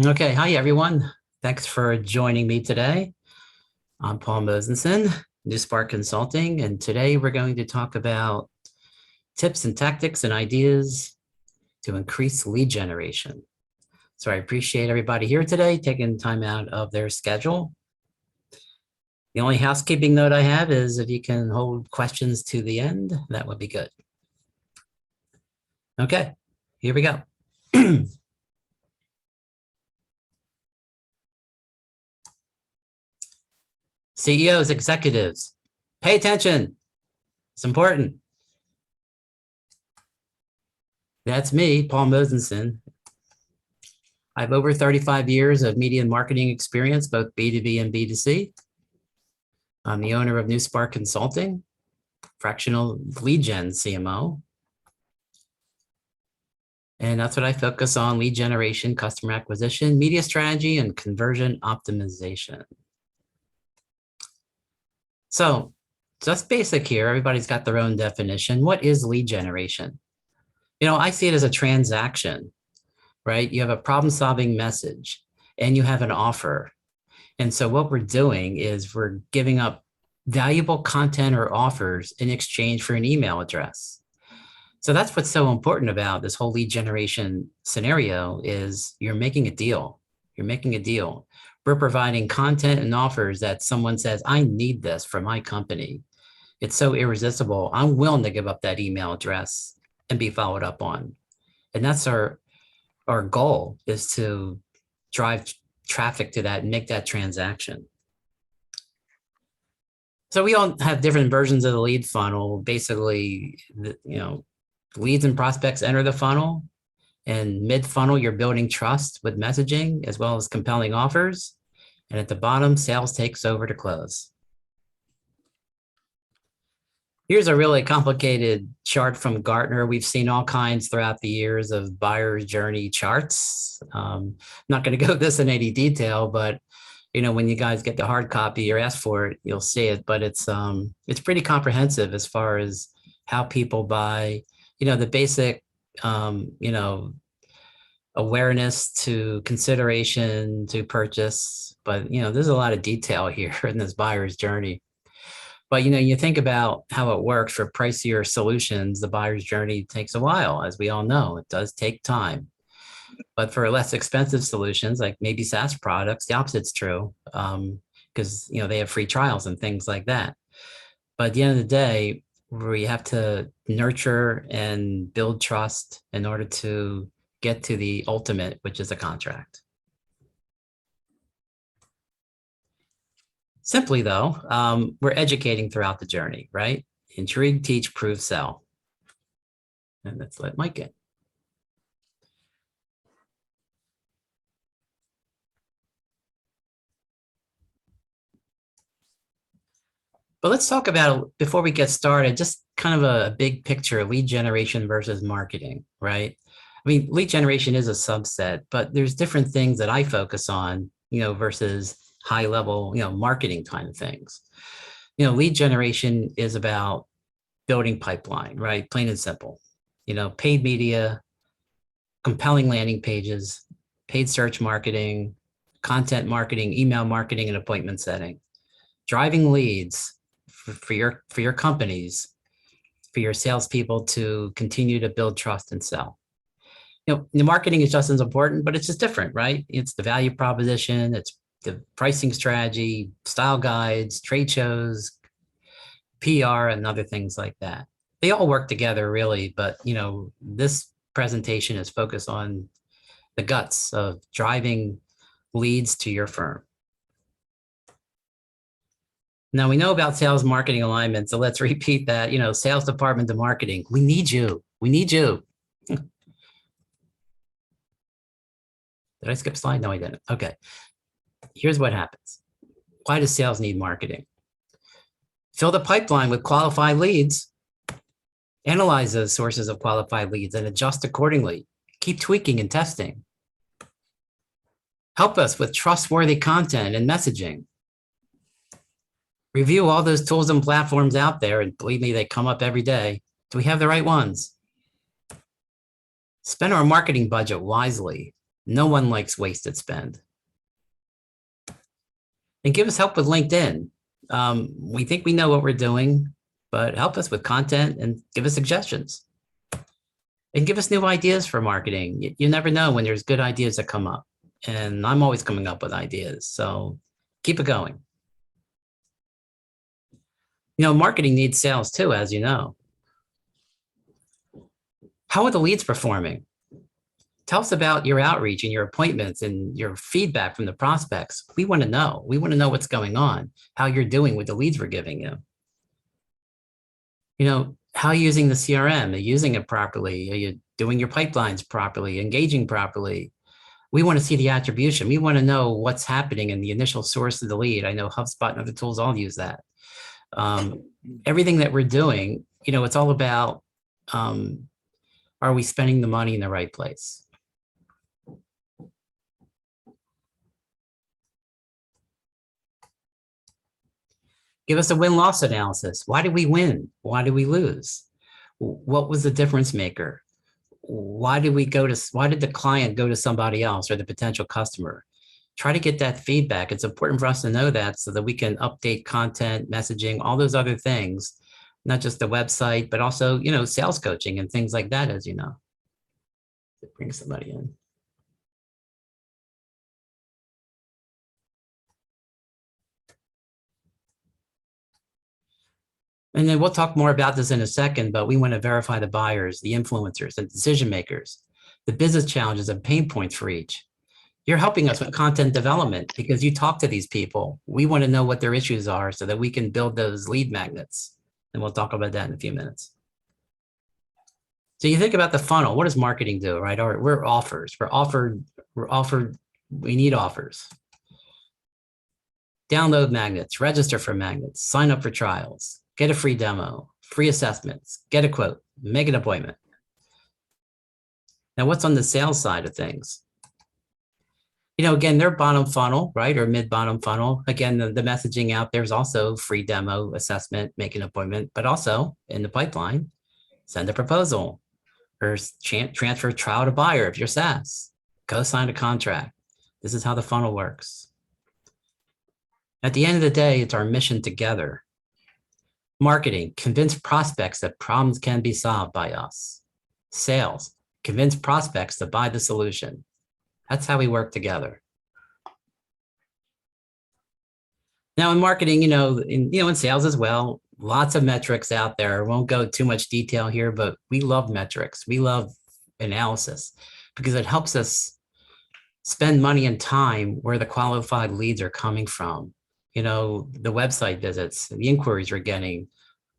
Okay, hi everyone. Thanks for joining me today. I'm Paul Mosenson, New Spark Consulting, and today we're going to talk about tips and tactics and ideas to increase lead generation. So I appreciate everybody here today taking time out of their schedule. The only housekeeping note I have is if you can hold questions to the end, that would be good. Okay, here we go. CEOs, executives, pay attention. It's important. That's me, Paul Mosenson. I have over 35 years of media and marketing experience, both B2B and B2C. I'm the owner of New Spark Consulting, fractional lead gen CMO. And that's what I focus on: lead generation, customer acquisition, media strategy, and conversion optimization. So just basic here, everybody's got their own definition. What is lead generation? I see it as a transaction, right? You have a problem-solving message and you have an offer. And so what we're doing is we're giving up valuable content or offers in exchange for an email address. So that's what's so important about this whole lead generation scenario is you're making a deal. You're making a deal. We're providing content and offers that someone says, I need this for my company. It's so irresistible. I'm willing to give up that email address and be followed up on. And that's our goal, is to drive traffic to that and make that transaction. So we all have different versions of the lead funnel. Basically, leads and prospects enter the funnel, and mid funnel, you're building trust with messaging as well as compelling offers. And at the bottom, sales takes over to close. Here's a really complicated chart from Gartner. We've seen all kinds throughout the years of buyer's journey charts. I'm not going to go this in any detail, but when you guys get the hard copy or ask for it, you'll see it. But it's pretty comprehensive as far as how people buy. The basic, awareness to consideration to purchase. But there's a lot of detail here in this buyer's journey. But you think about how it works for pricier solutions. The buyer's journey takes a while, as we all know. It does take time. But for less expensive solutions, like maybe SaaS products, the opposite's true, because they have free trials and things like that. But at the end of the day, we have to nurture and build trust in order to get to the ultimate, which is a contract. Simply though, we're educating throughout the journey, right? Intrigue, teach, prove, sell. And let's let Mike in. But let's talk about, before we get started, just kind of a big picture: lead generation versus marketing, right? I mean, lead generation is a subset, but there's different things that I focus on, versus high level, marketing kind of things. Lead generation is about building pipeline, right? Plain and simple. Paid media, compelling landing pages, paid search marketing, content marketing, email marketing, and appointment setting. Driving leads for your companies, for your salespeople to continue to build trust and sell. The marketing is just as important, but it's just different, right? It's the value proposition, it's the pricing strategy, style guides, trade shows, PR, and other things like that. They all work together, really, but this presentation is focused on the guts of driving leads to your firm. Now we know about sales marketing alignment, so let's repeat that. Sales department to marketing, we need you. We need you. Did I skip a slide? No, I didn't. Okay. Here's what happens. Why does sales need marketing? Fill the pipeline with qualified leads. Analyze those sources of qualified leads and adjust accordingly. Keep tweaking and testing. Help us with trustworthy content and messaging. Review all those tools and platforms out there, and believe me, they come up every day. Do we have the right ones? Spend our marketing budget wisely. No one likes wasted spend. And give us help with LinkedIn. We think we know what we're doing, but help us with content and give us suggestions. And give us new ideas for marketing. You never know when there's good ideas that come up. And I'm always coming up with ideas. So keep it going. Marketing needs sales too, as you know. How are the leads performing? Tell us about your outreach and your appointments and your feedback from the prospects. We want to know. We want to know what's going on, how you're doing with the leads we're giving you. How are you using the CRM? Are you using it properly? Are you doing your pipelines properly, engaging properly? We want to see the attribution. We want to know what's happening in the initial source of the lead. I know HubSpot and other tools all use that. Everything that we're doing, it's all about, are we spending the money in the right place? Give us a win-loss analysis. Why did we win? Why did we lose? What was the difference maker? Why did the client go to somebody else or the potential customer? Try to get that feedback. It's important for us to know that so that we can update content, messaging, all those other things, not just the website, but also, sales coaching and things like that, as you know. Bring somebody in. And then we'll talk more about this in a second, but we want to verify the buyers, the influencers, the decision makers, the business challenges and pain points for each. You're helping us with content development because you talk to these people. We want to know what their issues are so that we can build those lead magnets. And we'll talk about that in a few minutes. So you think about the funnel. What does marketing do, right? We're offers. We need offers. Download magnets, register for magnets, sign up for trials, get a free demo, free assessments, get a quote, make an appointment. Now, what's on the sales side of things? Again, they're bottom funnel, right? Or mid-bottom funnel. Again, the messaging out there is also free demo, assessment, make an appointment, but also in the pipeline, send a proposal or transfer trial to buyer if you're SaaS. Go sign a contract. This is how the funnel works. At the end of the day, it's our mission together. Marketing, convince prospects that problems can be solved by us. Sales, convince prospects to buy the solution. That's how we work together. Now in marketing, in sales as well, lots of metrics out there. I won't go too much detail here, but we love metrics. We love analysis because it helps us spend money and time where the qualified leads are coming from. The website visits, the inquiries we're getting,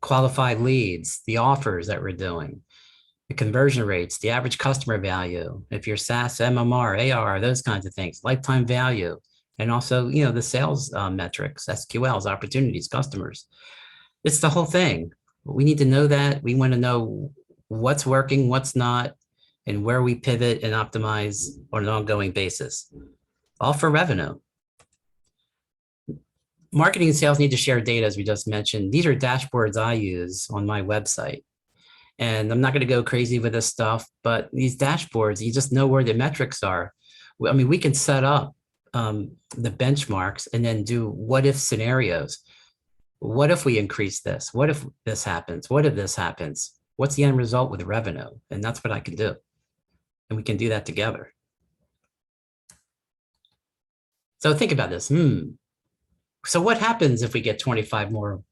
qualified leads, the offers that we're doing, the conversion rates, the average customer value, if you're SaaS, MMR, AR, those kinds of things, lifetime value, and also, the sales metrics, SQLs, opportunities, customers. It's the whole thing. We need to know that. We want to know what's working, what's not, and where we pivot and optimize on an ongoing basis, all for revenue. Marketing and sales need to share data, as we just mentioned. These are dashboards I use on my website. And I'm not going to go crazy with this stuff, but these dashboards, you just know where the metrics are. I mean, we can set up the benchmarks and then do what if scenarios. What if we increase this? What if this happens? What if this happens? What's the end result with revenue? And that's what I can do. And we can do that together. So think about this. So what happens if we get 25% more of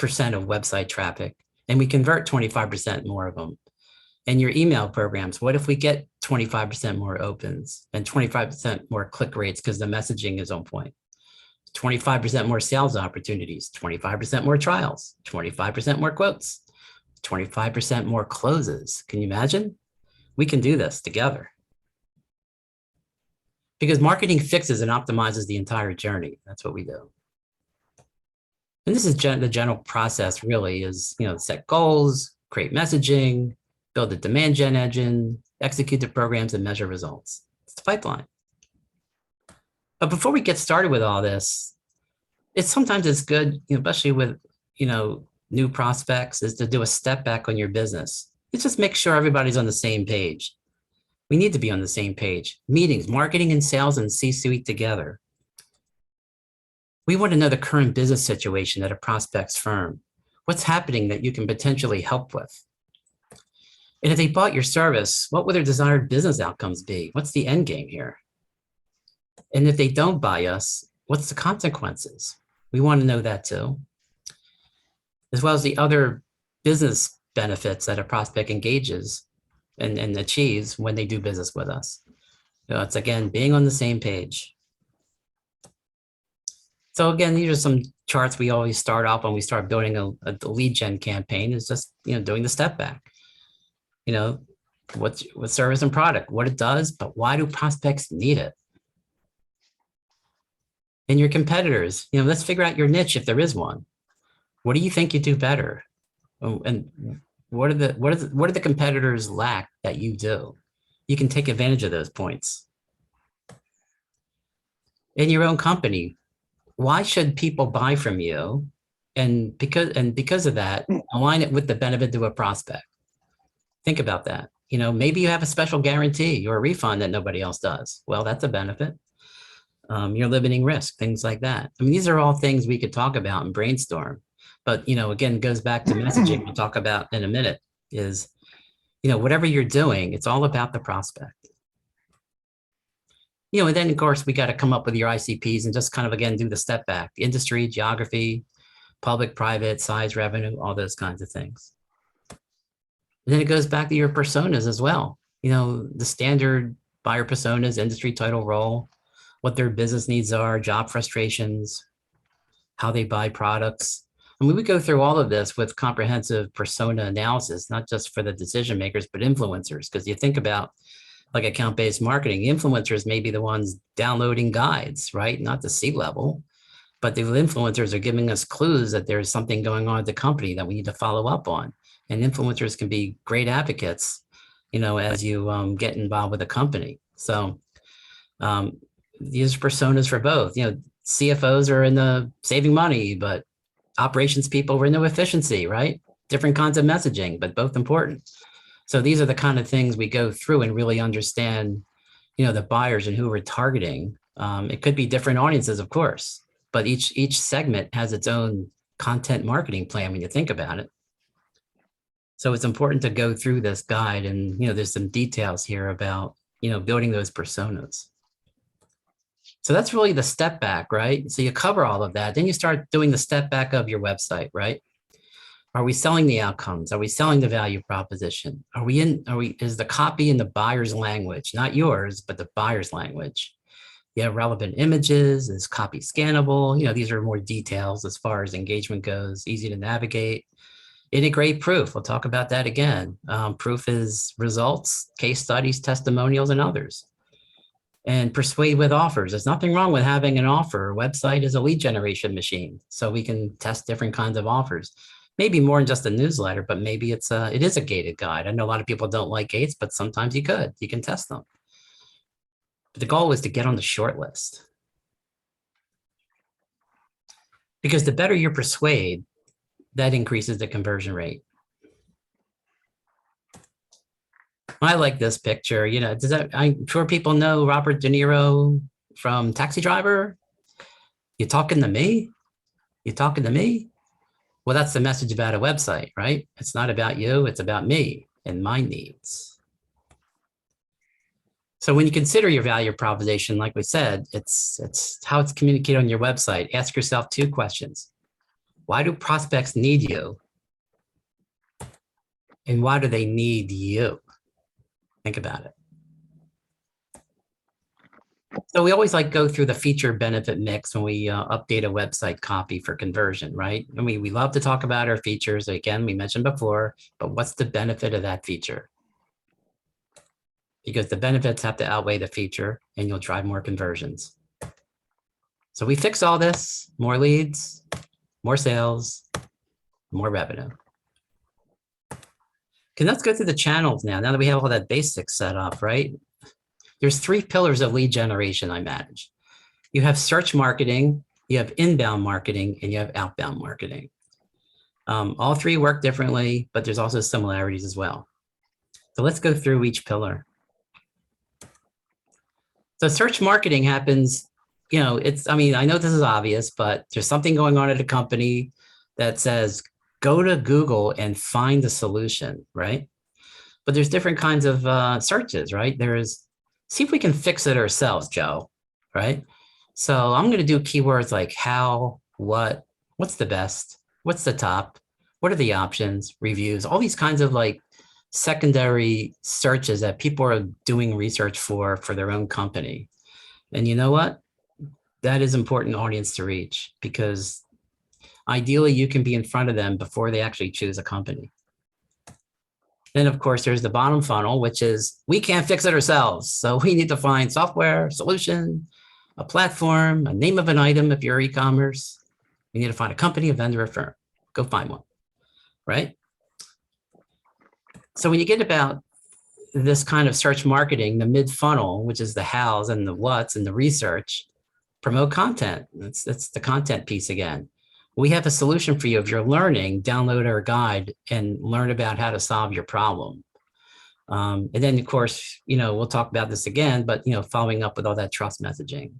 website traffic and we convert 25% more of them? And your email programs, what if we get 25% more opens and 25% more click rates because the messaging is on point? 25% more sales opportunities, 25% more trials, 25% more quotes, 25% more closes. Can you imagine? We can do this together. Because marketing fixes and optimizes the entire journey. That's what we do. And this is the general process really is, set goals, create messaging, build a demand gen engine, execute the programs and measure results. It's the pipeline. But before we get started with all this, sometimes it's good, especially with, new prospects, is to do a step back on your business. It's just make sure everybody's on the same page. We need to be on the same page. Meetings, marketing and sales and C-suite together. We want to know the current business situation at a prospect's firm. What's happening that you can potentially help with? And if they bought your service, what would their desired business outcomes be? What's the end game here? And if they don't buy us, what's the consequences? We want to know that too, as well as the other business benefits that a prospect engages and achieves when they do business with us. So it's, again, being on the same page. So again, these are some charts we always start off when we start building a lead gen campaign, is just, doing the step back. What service and product, what it does, but why do prospects need it? And your competitors, let's figure out your niche if there is one. What do you think you do better? And what do the competitors lack that you do? You can take advantage of those points. In your own company, why should people buy from you? And because of that, align it with the benefit to a prospect. Think about that. Maybe you have a special guarantee or a refund that nobody else does. Well, that's a benefit. You're limiting risk, things like that. I mean, these are all things we could talk about and brainstorm. But, again, it goes back to messaging we'll talk about in a minute, is, whatever you're doing, it's all about the prospect. And then, of course, we got to come up with your ICPs and just kind of, again, do the step back, the industry, geography, public, private, size, revenue, all those kinds of things. And then it goes back to your personas as well. The standard buyer personas, industry, title, role, what their business needs are, job frustrations, how they buy products. I mean, we go through all of this with comprehensive persona analysis, not just for the decision makers, but influencers. Because you think about like account-based marketing, influencers may be the ones downloading guides, right? Not the C-level, but the influencers are giving us clues that there's something going on at the company that we need to follow up on. And influencers can be great advocates, as you get involved with a company. So these personas for both, CFOs are in the saving money, but operations people are in the efficiency, right? Different kinds of messaging, but both important. So these are the kind of things we go through and really understand, the buyers and who we're targeting. It could be different audiences, of course, but each segment has its own content marketing plan when you think about it. So it's important to go through this guide, and, there's some details here about, building those personas. So that's really the step back, right? So you cover all of that. Then you start doing the step back of your website, right? Are we selling the outcomes? Are we selling the value proposition? Is the copy in the buyer's language, not yours, but the buyer's language? You have relevant images, is copy scannable? These are more details as far as engagement goes, easy to navigate. Integrate proof. We'll talk about that again. Proof is results, case studies, testimonials, and others. And persuade with offers. There's nothing wrong with having an offer. A website is a lead generation machine, so we can test different kinds of offers. Maybe more than just a newsletter, but maybe it is a gated guide. I know a lot of people don't like gates, but sometimes you can test them. But the goal is to get on the short list. Because the better you persuade, that increases the conversion rate. I like this picture. I'm sure people know Robert De Niro from Taxi Driver. You talking to me? You talking to me? Well, that's the message about a website, right? It's not about you, it's about me and my needs. So when you consider your value proposition, like we said, it's how it's communicated on your website. Ask yourself 2 questions. Why do prospects need you? And why do they need you? Think about it. So we always go through the feature benefit mix when we update a website copy for conversion, right? I mean, we love to talk about our features. Again, we mentioned before, but what's the benefit of that feature? Because the benefits have to outweigh the feature and you'll drive more conversions. So we fix all this, more leads, more sales, more revenue. Okay, let's go through the channels now that we have all that basics set up, right? There's 3 pillars of lead generation I manage. You have search marketing, you have inbound marketing, and you have outbound marketing. All 3 work differently, but there's also similarities as well. So let's go through each pillar. So search marketing happens, I mean, I know this is obvious, but there's something going on at a company that says, go to Google and find the solution, right? But there's different kinds of searches, right? There's, see if we can fix it ourselves, Joe, right? So I'm going to do keywords like how, what, what's the best, what's the top, what are the options, reviews, all these kinds of like secondary searches that people are doing research for their own company. And you know what? That is important audience to reach, because ideally you can be in front of them before they actually choose a company. Then, of course, there's the bottom funnel, which is we can't fix it ourselves. So we need to find software, solution, a platform, a name of an item if you're e-commerce. You need to find a company, a vendor, a firm. Go find one, right? So when you get about this kind of search marketing, the mid-funnel, which is the hows and the whats and the research, promote content. That's the content piece again. We have a solution for you. If you're learning, download our guide and learn about how to solve your problem. And then, of course, we'll talk about this again, but, following up with all that trust messaging,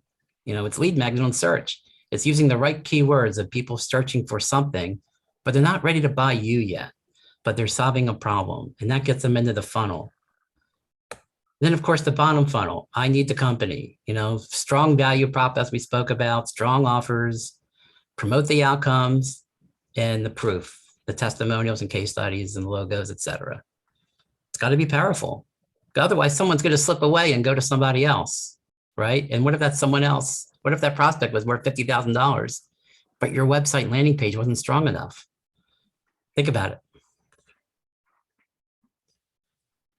it's lead magnet on search. It's using the right keywords of people searching for something, but they're not ready to buy you yet, but they're solving a problem, and that gets them into the funnel. Then, of course, the bottom funnel, I need the company, strong value prop, as we spoke about, strong offers, promote the outcomes and the proof, the testimonials and case studies and logos, et cetera. It's got to be powerful. Otherwise, someone's going to slip away and go to somebody else, right? And what if that's someone else? What if that prospect was worth $50,000, but your website landing page wasn't strong enough? Think about it.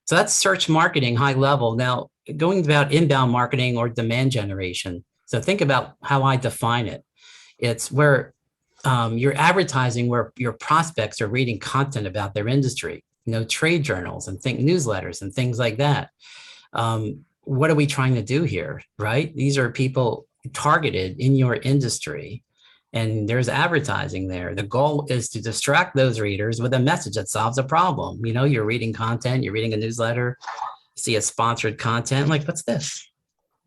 So that's search marketing, high level. Now, going about inbound marketing or demand generation. So think about how I define it. It's where you're advertising, where your prospects are reading content about their industry, trade journals and newsletters and things like that. What are we trying to do here, right? These are people targeted in your industry, and there's advertising there. The goal is to distract those readers with a message that solves a problem. You're reading content, you're reading a newsletter, see a sponsored content, like, what's this?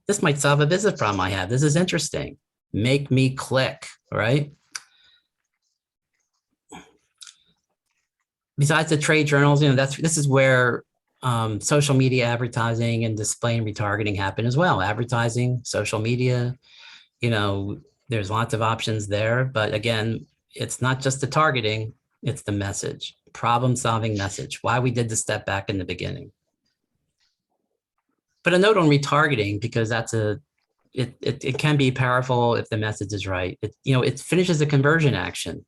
This might solve a business problem I have. This is interesting. Make me click, right? Besides the trade journals, this is where social media advertising and display and retargeting happen as well. Advertising, social media, there's lots of options there. But again, it's not just the targeting, it's the message, problem-solving message, why we did the step back in the beginning. But a note on retargeting, because that's it can be powerful if the message is right. It finishes a conversion action.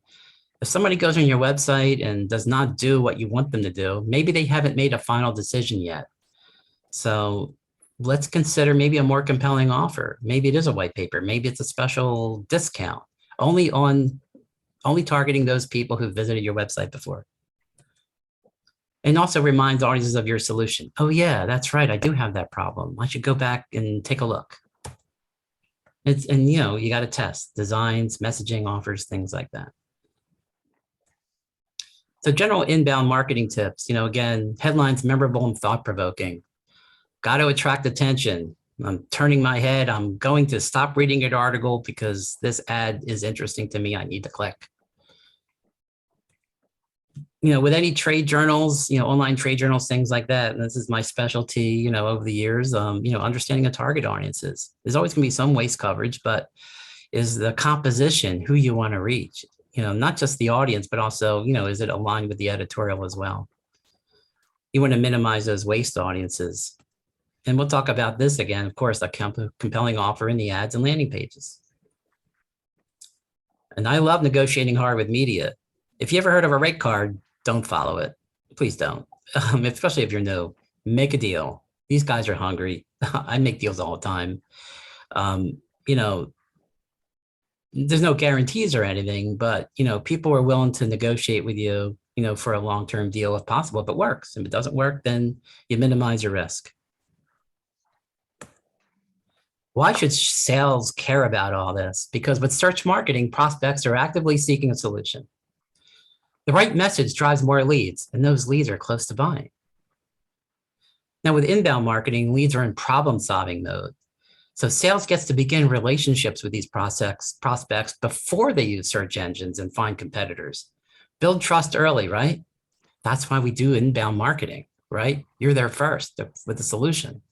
If somebody goes on your website and does not do what you want them to do, maybe they haven't made a final decision yet. So let's consider maybe a more compelling offer. Maybe it is a white paper. Maybe it's a special discount, only targeting those people who visited your website before. And also reminds audiences of your solution. Oh yeah, that's right. I do have that problem. I should go back and take a look. You got to test designs, messaging, offers, things like that. So general inbound marketing tips, again, headlines, memorable and thought-provoking. Got to attract attention. I'm turning my head. I'm going to stop reading an article because this ad is interesting to me. I need to click. With any trade journals, online trade journals, things like that. And this is my specialty, over the years, understanding a target audiences. There's always gonna be some waste coverage, but is the composition who you want to reach, not just the audience, but also, is it aligned with the editorial as well? You want to minimize those waste audiences. And we'll talk about this again, of course, a compelling offer in the ads and landing pages. And I love negotiating hard with media. If you ever heard of a rate card, don't follow it. Please don't, especially if you're new. Make a deal. These guys are hungry. I make deals all the time. There's no guarantees or anything, but, people are willing to negotiate with you, for a long-term deal if possible, if it works. If it doesn't work, then you minimize your risk. Why should sales care about all this? Because with search marketing, prospects are actively seeking a solution. The right message drives more leads, and those leads are close to buying. Now, with inbound marketing, leads are in problem-solving mode. So sales gets to begin relationships with these prospects before they use search engines and find competitors. Build trust early, right? That's why we do inbound marketing, right? You're there first with the solution.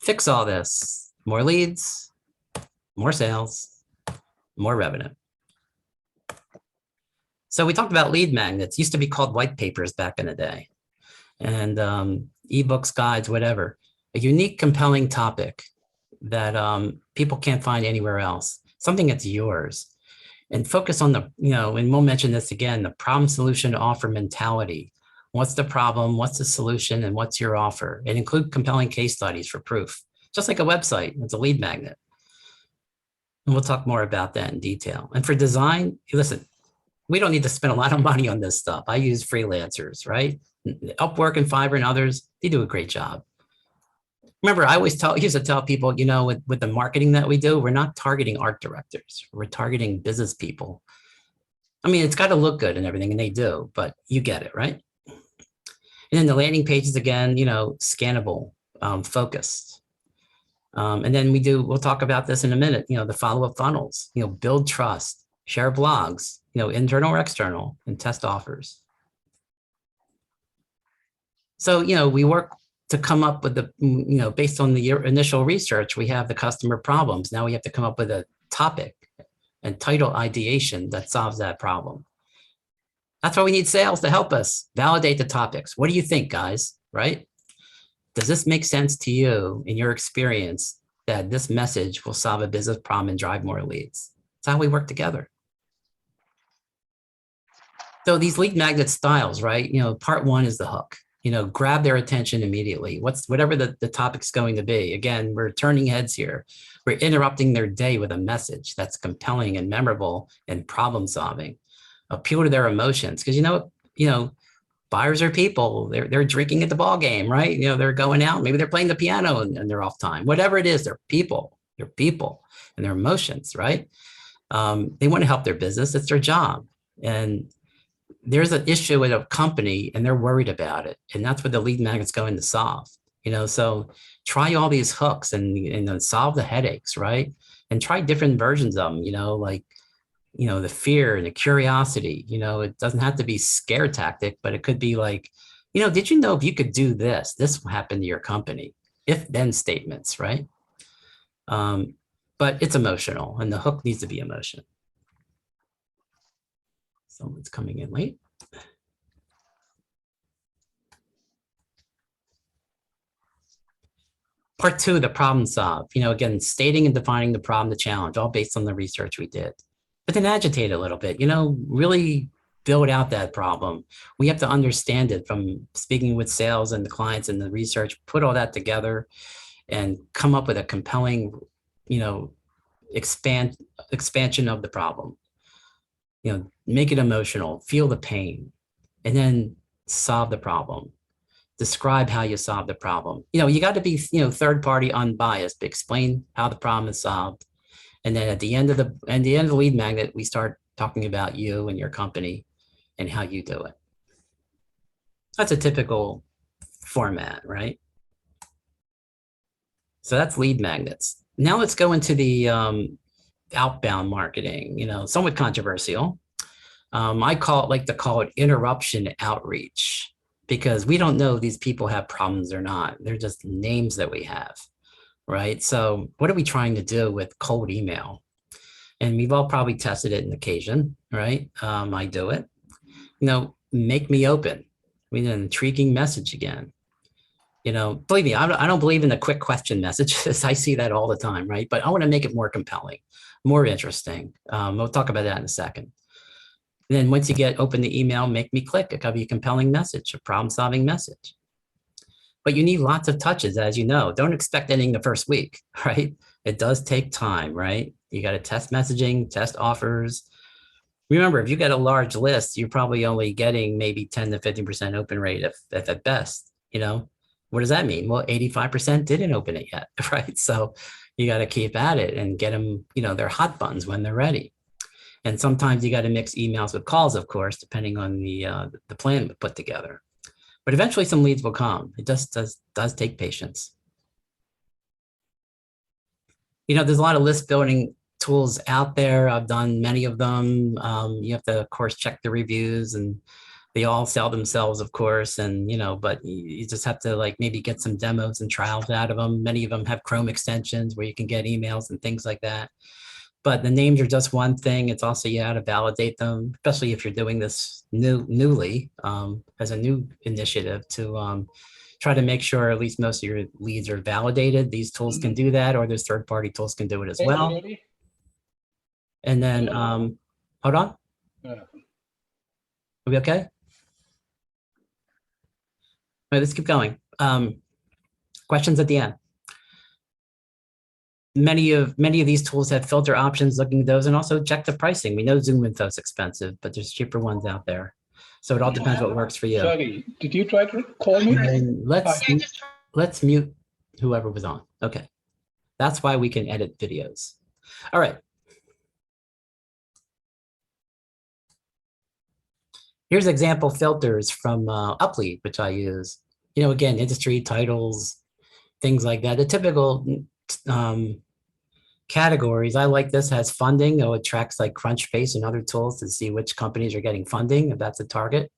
Fix all this. More leads, more sales, more revenue. So we talked about lead magnets. Used to be called white papers back in the day, and ebooks, guides, whatever. A unique, compelling topic that people can't find anywhere else. Something that's yours, and focus on the, and we'll mention this again, the problem, solution, offer mentality. What's the problem? What's the solution? And what's your offer? And include compelling case studies for proof, just like a website. It's a lead magnet. And we'll talk more about that in detail. And for design, listen, we don't need to spend a lot of money on this stuff. I use freelancers, right? Upwork and Fiverr and others, they do a great job. Remember, I always used to tell people, with the marketing that we do, we're not targeting art directors. We're targeting business people. I mean, it's got to look good and everything, and they do, but you get it, right? And then the landing pages, again, scannable, focused. And then we'll talk about this in a minute, the follow-up funnels, build trust, share blogs, internal or external, and test offers. So, we work to come up with the, based on the initial research, we have the customer problems. Now we have to come up with a topic and title ideation that solves that problem. That's why we need sales to help us validate the topics. What do you think, guys? Right? Does this make sense to you in your experience that this message will solve a business problem and drive more leads? That's how we work together. So these lead magnet styles, right? Part one is the hook. Grab their attention immediately. Whatever the topic's going to be. Again, we're turning heads here. We're interrupting their day with a message that's compelling and memorable and problem solving. Appeal to their emotions, because buyers are people. They're drinking at the ball game, right? They're going out. Maybe they're playing the piano and they're off time. Whatever it is, they're people. They're people and their emotions, right? They want to help their business. It's their job, and there's an issue with a company and they're worried about it. And that's what the lead magnet's going to solve, so try all these hooks and solve the headaches, right? And try different versions of them, like, the fear and the curiosity, it doesn't have to be scare tactic, but it could be like, did you know if you could do this, this will happen to your company? If then statements, right? But it's emotional and the hook needs to be emotion. Someone's coming in late. Part two, the problem solve. Again, stating and defining the problem, the challenge, all based on the research we did. But then agitate a little bit, really build out that problem. We have to understand it from speaking with sales and the clients and the research, put all that together and come up with a compelling, expansion of the problem. Make it emotional, feel the pain, and then solve the problem. Describe how you solve the problem. You got to be, third party unbiased, but explain how the problem is solved. And then at the end of the lead magnet, we start talking about you and your company and how you do it. That's a typical format, right? So that's lead magnets. Now let's go into the outbound marketing, somewhat controversial. I like to call it interruption outreach, because we don't know if these people have problems or not. They're just names that we have, right? So what are we trying to do with cold email? And we've all probably tested it on occasion, right? I do it. Make me open. An intriguing message again. Believe me, I don't believe in the quick question messages. I see that all the time, right? But I want to make it more compelling, more interesting. We'll talk about that in a second. And then once you open the email, make me click. It could be a compelling message, a problem-solving message. But you need lots of touches, as you know. Don't expect anything the first week, right? It does take time, right? You got to test messaging, test offers. Remember, if you get a large list, you're probably only getting maybe 10 to 50% open rate if at best, What does that mean? Well, 85% didn't open it yet, right? So you got to keep at it and get them, their hot buttons when they're ready. And sometimes you got to mix emails with calls, of course, depending on the plan we put together. But eventually some leads will come. It just does take patience. There's a lot of list building tools out there. I've done many of them. You have to, of course, check the reviews, and they all sell themselves, of course. And, but you just have to like maybe get some demos and trials out of them. Many of them have Chrome extensions where you can get emails and things like that. But the names are just one thing. It's also you have to validate them, especially if you're doing this newly as a new initiative to try to make sure at least most of your leads are validated. These tools can do that, or there's third-party tools can do it as well. And then, hold on. Are we okay? All right, let's keep going. Questions at the end. Many of these tools have filter options, looking at those, and also check the pricing. We know ZoomInfo is expensive, but there's cheaper ones out there. So it all depends what works for you. Sorry, did you try to call me? And let's mute whoever was on. Okay. That's why we can edit videos. All right. Here's example filters from Uplead, which I use. Again, industry titles, things like that. The typical categories. I like this has funding. It tracks like Crunchbase and other tools to see which companies are getting funding, if that's a target.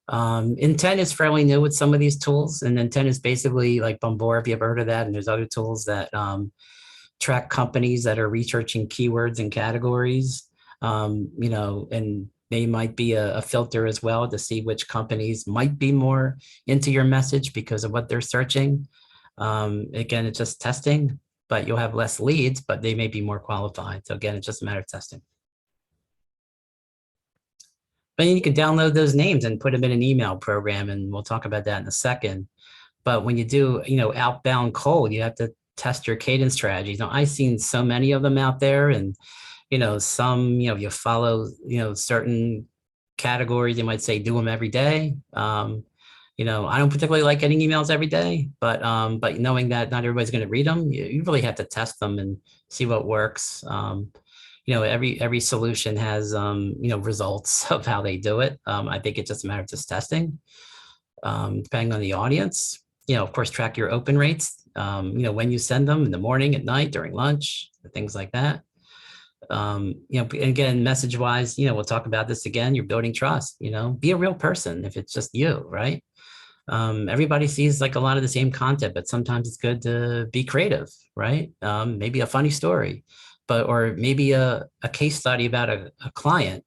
Intent is fairly new with some of these tools, and Intent is basically like Bombora, if you ever heard of that. And there's other tools that track companies that are researching keywords and categories, and they might be a filter as well to see which companies might be more into your message because of what they're searching. Again, it's just testing, but you'll have less leads, but they may be more qualified. So again, it's just a matter of testing. But you can download those names and put them in an email program, and we'll talk about that in a second. But when you do, outbound cold, you have to test your cadence strategies. Now, I've seen so many of them out there, and some, you follow, certain categories. You might say do them every day. I don't particularly like getting emails every day, but knowing that not everybody's going to read them, you really have to test them and see what works. Every solution has, results of how they do it. I think it's just a matter of just testing, depending on the audience. Of course, track your open rates, when you send them in the morning, at night, during lunch, things like that. Again, message wise, we'll talk about this again. You're building trust, be a real person. If it's just you, right? Everybody sees like a lot of the same content, but sometimes it's good to be creative, right? Maybe a funny story, or maybe a case study about a client,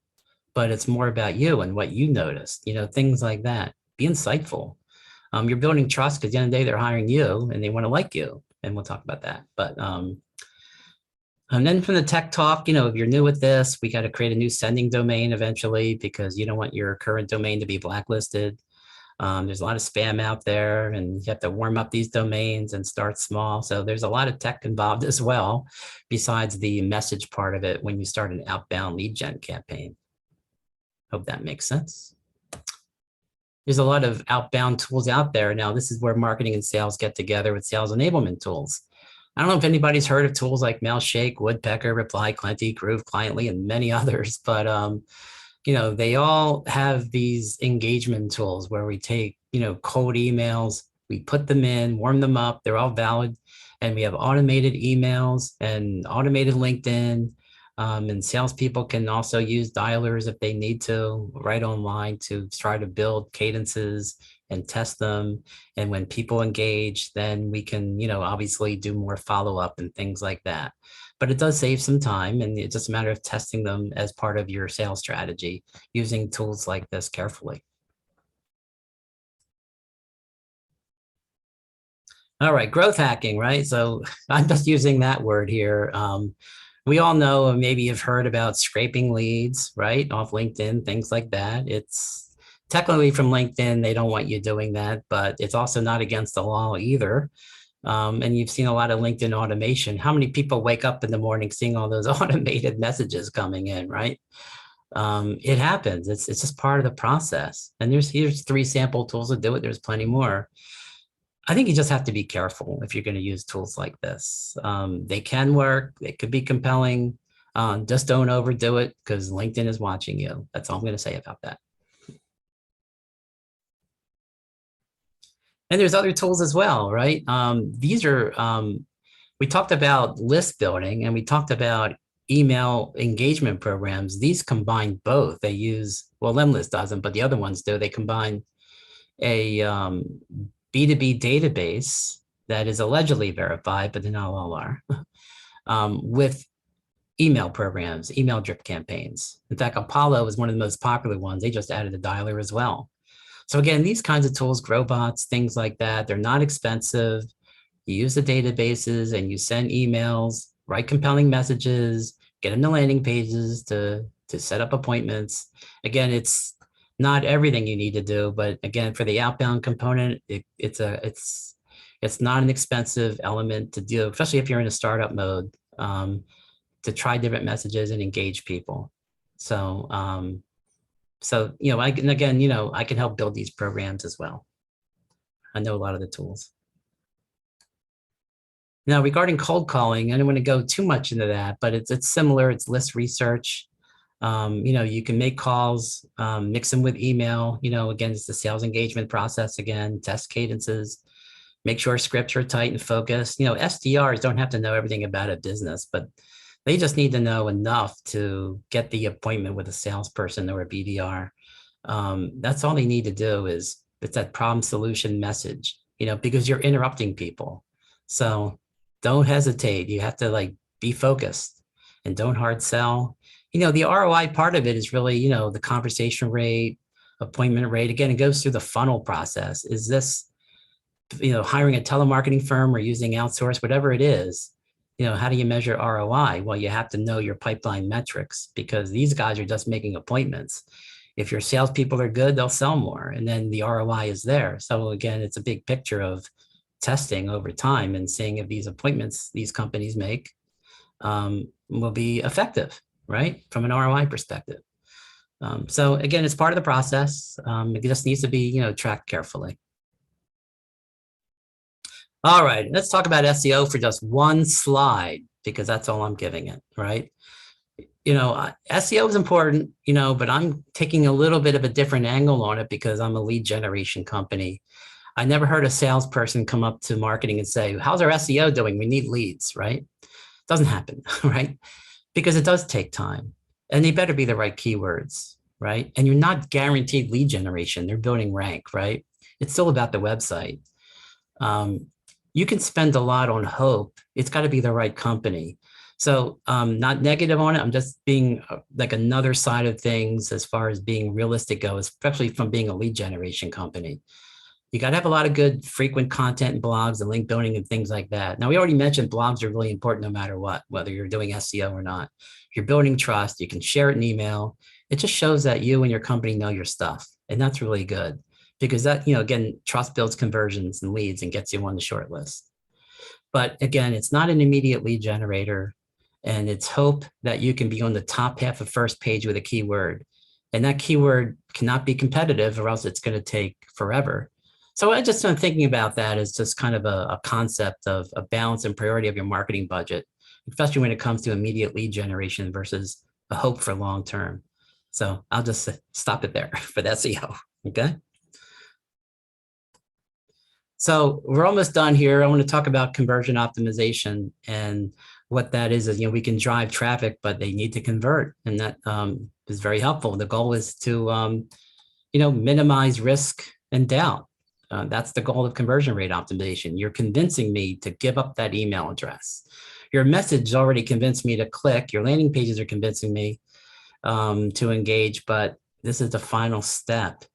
but it's more about you and what you noticed, things like that. Be insightful. You're building trust because at the end of the day, they're hiring you and they want to like you. And we'll talk about that. But and then from the tech talk, if you're new with this, we got to create a new sending domain eventually because you don't want your current domain to be blacklisted. There's a lot of spam out there, and you have to warm up these domains and start small. So there's a lot of tech involved as well, besides the message part of it when you start an outbound lead gen campaign. Hope that makes sense. There's a lot of outbound tools out there. Now, this is where marketing and sales get together with sales enablement tools. I don't know if anybody's heard of tools like Mailshake, Woodpecker, Reply, Plenty, Groove, Cliently, and many others, but they all have these engagement tools where we take, cold emails, we put them in, warm them up, they're all valid, and we have automated emails and automated LinkedIn, and salespeople can also use dialers if they need to right online to try to build cadences and test them. And when people engage, then we can, obviously do more follow-up and things like that. But it does save some time, and it's just a matter of testing them as part of your sales strategy, using tools like this carefully. All right, growth hacking, right? So I'm just using that word here. We all know, maybe you've heard about scraping leads, right? Off LinkedIn, things like that. It's technically from LinkedIn, they don't want you doing that, but it's also not against the law either. And you've seen a lot of LinkedIn automation. How many people wake up in the morning seeing all those automated messages coming in, right? It happens. It's just part of the process. And here's 3 sample tools to do it. There's plenty more. I think you just have to be careful if you're going to use tools like this. They can work. They could be compelling. Just don't overdo it because LinkedIn is watching you. That's all I'm going to say about that. And there's other tools as well, right? These are we talked about list building and we talked about email engagement programs. These combine both. They use, well, Lemlist doesn't, but the other ones do. They combine a B2B database that is allegedly verified, but they not all are, with email programs, email drip campaigns. In fact, Apollo is one of the most popular ones. They just added a dialer as well. So again, these kinds of tools, GrowBots, things like that, they're not expensive. You use the databases and you send emails, write compelling messages, get them to landing pages to set up appointments. Again, it's not everything you need to do, but again, for the outbound component, it's not an expensive element to do, especially if you're in a startup mode, to try different messages and engage people. So, I can, again, I can help build these programs as well. I know a lot of the tools. Now, regarding cold calling, I don't want to go too much into that, but it's similar. It's list research. You can make calls, mix them with email. Again, it's the sales engagement process. Again, test cadences, make sure scripts are tight and focused. SDRs don't have to know everything about a business, but they just need to know enough to get the appointment with a salesperson or a BDR. That's all they need to do is it's that problem solution message, because you're interrupting people. So don't hesitate. You have to be focused and don't hard sell. The ROI part of it is really, the conversation rate, appointment rate. Again, it goes through the funnel process. Is this, hiring a telemarketing firm or using outsource, whatever it is, how do you measure ROI? Well, you have to know your pipeline metrics because these guys are just making appointments. If your salespeople are good, they'll sell more. And then the ROI is there. So again, it's a big picture of testing over time and seeing if these appointments these companies make will be effective, right? From an ROI perspective. So again, it's part of the process. It just needs to be, tracked carefully. All right, let's talk about SEO for just one slide because that's all I'm giving it, right? SEO is important, but I'm taking a little bit of a different angle on it because I'm a lead generation company. I never heard a salesperson come up to marketing and say, how's our SEO doing? We need leads, right? Doesn't happen, right? Because it does take time and they better be the right keywords, right? And you're not guaranteed lead generation. They're building rank, right? It's still about the website. You can spend a lot on hope. It's got to be the right company. So not negative on it. I'm just being like another side of things as far as being realistic goes, especially from being a lead generation company. You got to have a lot of good frequent content and blogs and link building and things like that. Now, we already mentioned blogs are really important no matter what, whether you're doing SEO or not. You're building trust. You can share it in email. It just shows that you and your company know your stuff. And that's really good because that, again, trust builds conversions and leads and gets you on the short list. But again, it's not an immediate lead generator. And it's hope that you can be on the top half of first page with a keyword. And that keyword cannot be competitive or else it's going to take forever. So I just am thinking about that as just kind of a concept of a balance and priority of your marketing budget, especially when it comes to immediate lead generation versus a hope for long term. So I'll just stop it there for the SEO. Okay. So we're almost done here. I want to talk about conversion optimization, and what that is, we can drive traffic, but they need to convert. And that is very helpful. The goal is to, minimize risk and doubt. That's the goal of conversion rate optimization. You're convincing me to give up that email address. Your message already convinced me to click. Your landing pages are convincing me to engage, but this is the final step.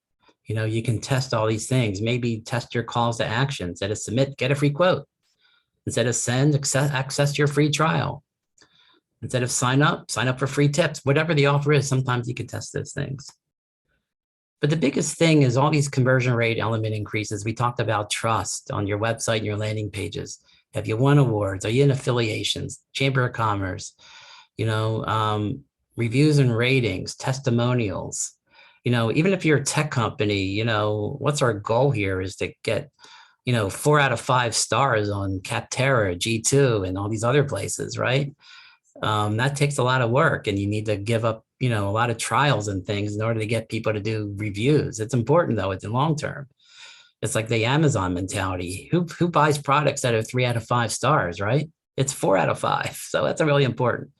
You can test all these things. Maybe test your calls to action. Instead of submit, get a free quote. Instead of send, access your free trial. Instead of sign up for free tips. Whatever the offer is, sometimes you can test those things. But the biggest thing is all these conversion rate element increases. We talked about trust on your website and your landing pages. Have you won awards? Are you in affiliations? Chamber of Commerce? Reviews and ratings, testimonials. Even if you're a tech company, what's our goal here is to get 4 out of 5 stars on Capterra, G2, and all these other places, right? That takes a lot of work, and you need to give up, a lot of trials and things in order to get people to do reviews. It's important though, it's in long term. It's like the Amazon mentality. Who buys products that are 3 out of 5 stars, right? It's 4 out of 5. So that's a really important.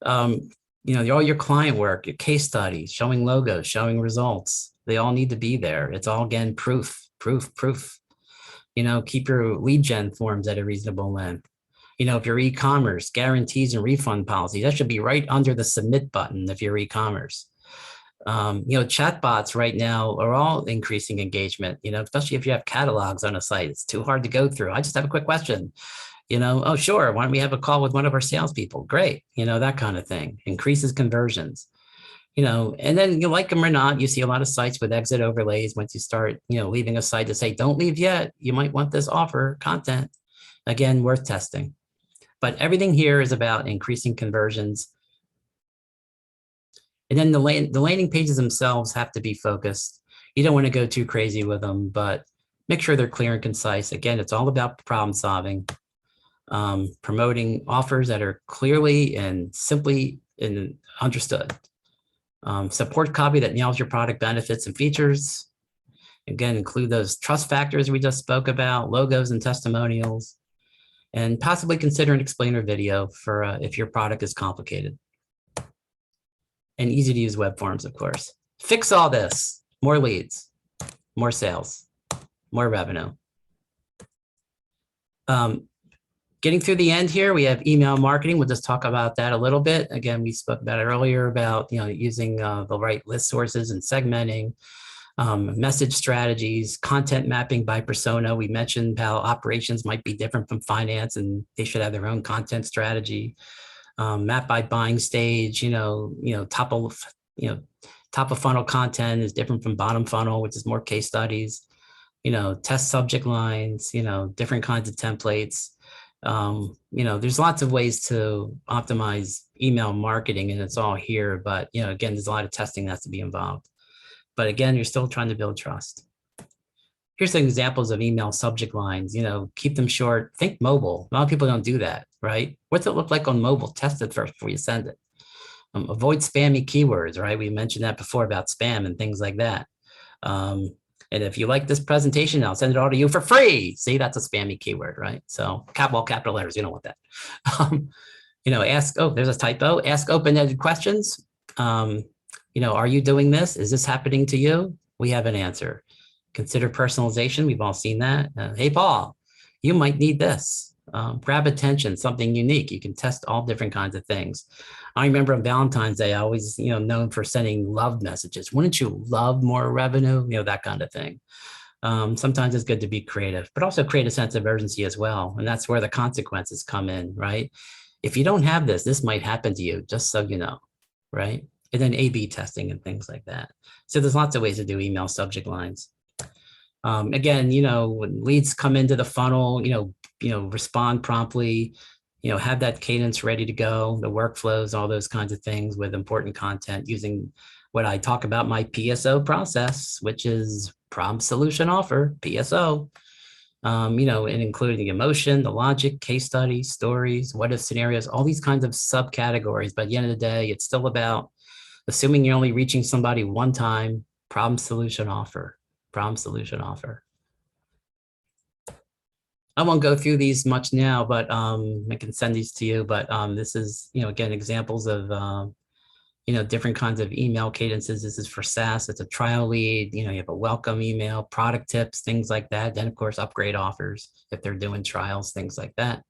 Um, all your client work, your case studies, showing logos, showing results, they all need to be there. It's all, again, proof, proof, proof. Keep your lead gen forms at a reasonable length. If you're e-commerce, guarantees and refund policies, that should be right under the submit button if you're e-commerce. Chatbots right now are all increasing engagement, especially if you have catalogs on a site. It's too hard to go through. I just have a quick question. Oh, sure. Why don't we have a call with one of our salespeople? Great. That kind of thing increases conversions, and then you like them or not, you see a lot of sites with exit overlays. Once you start, leaving a site to say, don't leave yet, you might want this offer content. Again, worth testing. But everything here is about increasing conversions. And then the landing pages themselves have to be focused. You don't want to go too crazy with them, but make sure they're clear and concise. Again, it's all about problem solving, promoting offers that are clearly and simply understood. Support copy that nails your product benefits and features. Again, include those trust factors we just spoke about, logos and testimonials, and possibly consider an explainer video for if your product is complicated. And easy to use web forms, of course. Fix all this, more leads, more sales, more revenue. Getting through the end here, we have email marketing. We'll just talk about that a little bit. Again, we spoke about it earlier about using the right list sources and segmenting, message strategies, content mapping by persona. We mentioned how operations might be different from finance, and they should have their own content strategy. Map by buying stage. Top of funnel content is different from bottom funnel, which is more case studies. Test subject lines. Different kinds of templates. There's lots of ways to optimize email marketing, and it's all here. But, again, there's a lot of testing that has to be involved. But again, you're still trying to build trust. Here's some examples of email subject lines. Keep them short. Think mobile. A lot of people don't do that, right? What's it look like on mobile? Test it first before you send it. Avoid spammy keywords, right? We mentioned that before about spam and things like that. And if you like this presentation, I'll send it all to you for free. See, that's a spammy keyword, right? So capital letters, you don't want that. There's a typo. Ask open-ended questions. Are you doing this? Is this happening to you? We have an answer. Consider personalization. We've all seen that. Hey, Paul, you might need this. Grab attention, something unique. You can test all different kinds of things. I remember on Valentine's Day, I always, known for sending love messages. Wouldn't you love more revenue? That kind of thing. Sometimes it's good to be creative, but also create a sense of urgency as well. And that's where the consequences come in, right? If you don't have this, this might happen to you, just so you know, right? And then A/B testing and things like that. So there's lots of ways to do email subject lines. Again, when leads come into the funnel, respond promptly, have that cadence ready to go, the workflows, all those kinds of things with important content using what I talk about my PSO process, which is problem solution offer, PSO, and including the emotion, the logic, case studies, stories, what if scenarios, all these kinds of subcategories. But at the end of the day, it's still about assuming you're only reaching somebody one time, problem solution offer. Problem solution offer. I won't go through these much now, but I can send these to you. But this is, again, examples of, different kinds of email cadences. This is for SaaS. It's a trial lead. You have a welcome email, product tips, things like that. Then, of course, upgrade offers if they're doing trials, things like that.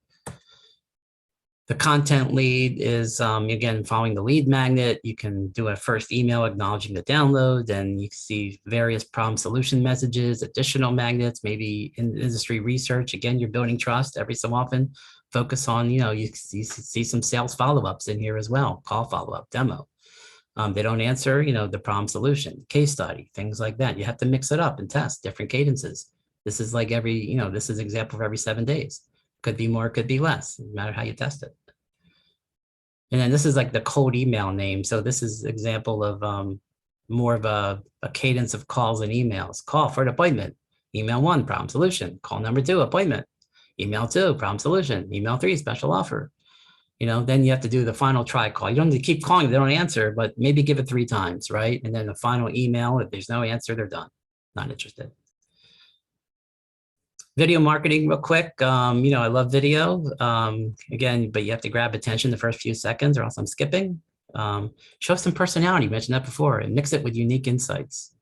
The content lead is, again, following the lead magnet. You can do a first email acknowledging the download, and you can see various problem solution messages, additional magnets, maybe in industry research. Again, you're building trust every so often. Focus on, you see some sales follow-ups in here as well, call follow-up, demo. They don't answer, the problem solution, case study, things like that. You have to mix it up and test different cadences. This is like this is an example for every 7 days. Could be more, could be less, no matter how you test it. And then this is like the cold email name. So this is an example of more of a cadence of calls and emails. Call for an appointment. Email 1, problem solution. Call number 2, appointment. Email 2, problem solution. Email 3, special offer. Then you have to do the final try call. You don't need to keep calling, they don't answer, but maybe give it 3 times, right? And then the final email, if there's no answer, they're done. Not interested. Video marketing real quick. I love video. Again, but you have to grab attention the first few seconds or else I'm skipping. Show some personality, mentioned that before, and mix it with unique insights.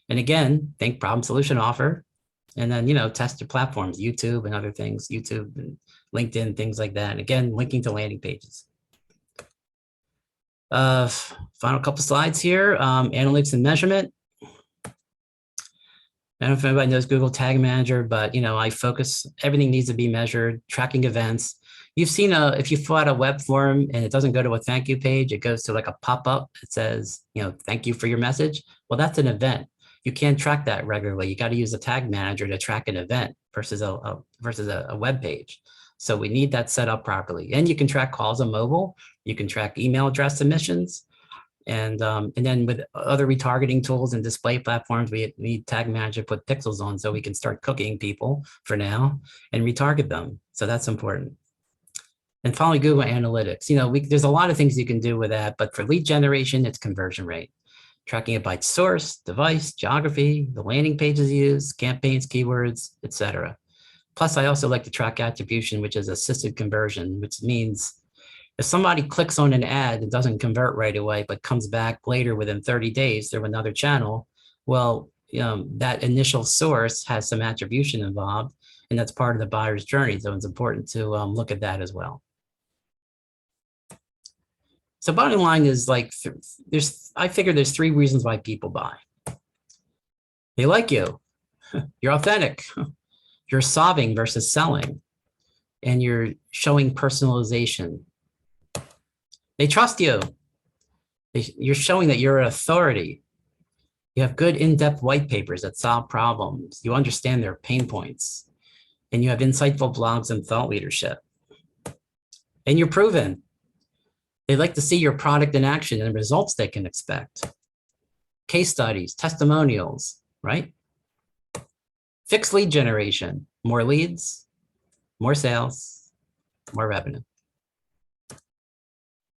And again, think problem solution offer. And then, test your platforms, YouTube and other things, YouTube and LinkedIn, things like that. And again, linking to landing pages. Final couple slides here. Analytics and measurement. I don't know if anybody knows Google Tag Manager, but I focus, everything needs to be measured, tracking events. You've seen if you fill out a web form and it doesn't go to a thank you page, it goes to like a pop-up that says, thank you for your message. Well, that's an event. You can't track that regularly. You got to use a tag manager to track an event versus a web page. So we need that set up properly. And you can track calls on mobile. You can track email address submissions. And then with other retargeting tools and display platforms, we need Tag Manager to put pixels on so we can start cooking people for now and retarget them. So that's important. And finally, Google Analytics. There's a lot of things you can do with that, but for lead generation, it's conversion rate. Tracking it by source, device, geography, the landing pages used, campaigns, keywords, etc. Plus, I also like to track attribution, which is assisted conversion, which means if somebody clicks on an ad and doesn't convert right away, but comes back later within 30 days through another channel, well, that initial source has some attribution involved, and that's part of the buyer's journey. So it's important to look at that as well. So bottom line is I figure there's 3 reasons why people buy. They like you. You're authentic. You're solving versus selling. And you're showing personalization. They trust you. You're showing that you're an authority. You have good in-depth white papers that solve problems. You understand their pain points. And you have insightful blogs and thought leadership. And you're proven. They like to see your product in action and the results they can expect. Case studies, testimonials, right? Fixed lead generation, more leads, more sales, more revenue.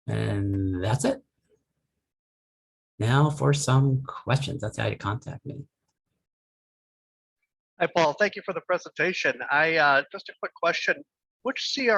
And that's it. Now for some questions. That's how to contact me. Hi, Paul. Thank you for the presentation. Just a quick question. Which CRM